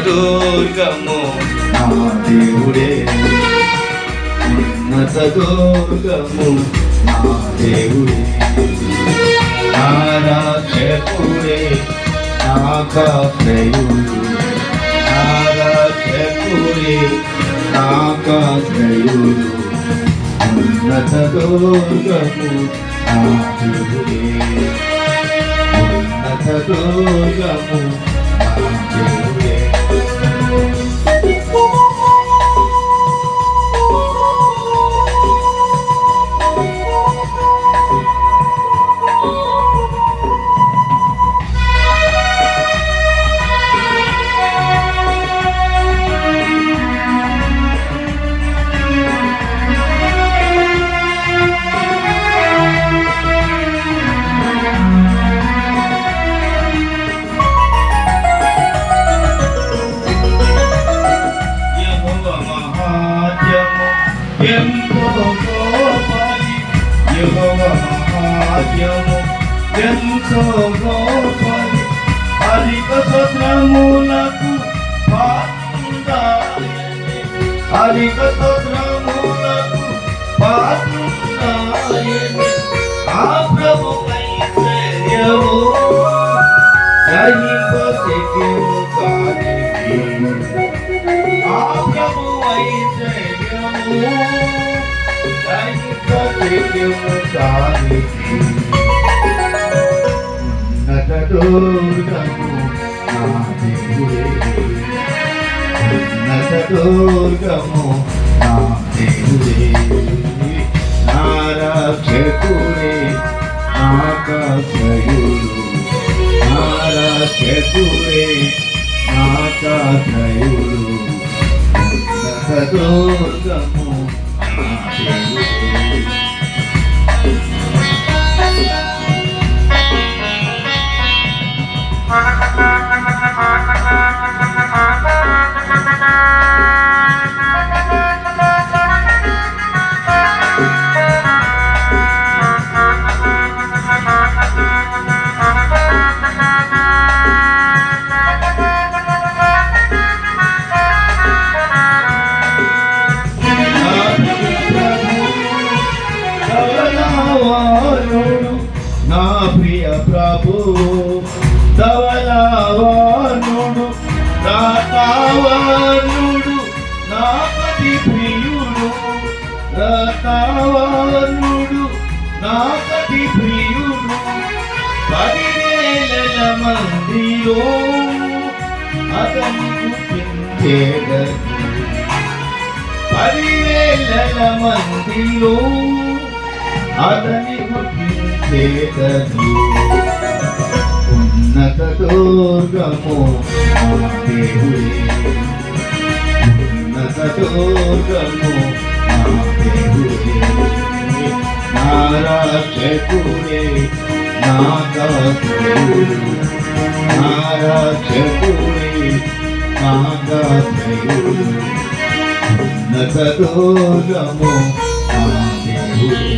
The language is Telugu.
దుర్గము నా దేవుడే, ఉన్నత దుర్గము నా దేవుడే, నా రక్షకుడే, నాకాశ్రయుడు, నా రక్షకుడే, నాకాశ్రయుడు, ఉన్నత దుర్గము నా దేవుడే, ఉన్నత దుర్గము నా దేవుడే. ఎంతో గొప్పది యెహోవా మహాత్మ్యము, ఎంతో గొప్పది, అధిక స్తోత్రములకు పాత్రుడాయెను, అధిక స్తోత్రములకు పాత్రుడాయెను. ఆ ప్రభు ఐశ్వర్యము గ్రహింపశక్యము కానిది, ఆ ప్రభు ఐశ్వర్యము గ్రహింపశక్యము కానిది. ఉన్నత దుర్గము నా దేవుడే, ఉన్నత దుర్గము నా దేవుడే, నా రక్షకుడే, నాకాశ్రయుడు, నా రక్షకుడే, నాకాశ్రయుడు, ఉన్నత దుర్గము నా దేవుడే. నా ప్రియ ప్రభు ధవలవానుడు, నా కావనుడు, నా పతి ప్రియుడు, రకావనుడు, నా పతి ప్రియుడు, 10,000 మందిలో అతను గుర్తించేదను, 10,000 మందిలో అతని గుర్తించేదను. ఉన్నత దుర్గము నా దేవుడే, ఉన్నత దుర్గము నా దేవుడే, నా రక్షకుడే, నాకాశ్రయుడు, నా రక్షకుడే, నాకాశ్రయుడు, ఉన్నత దుర్గము నా దేవుడే.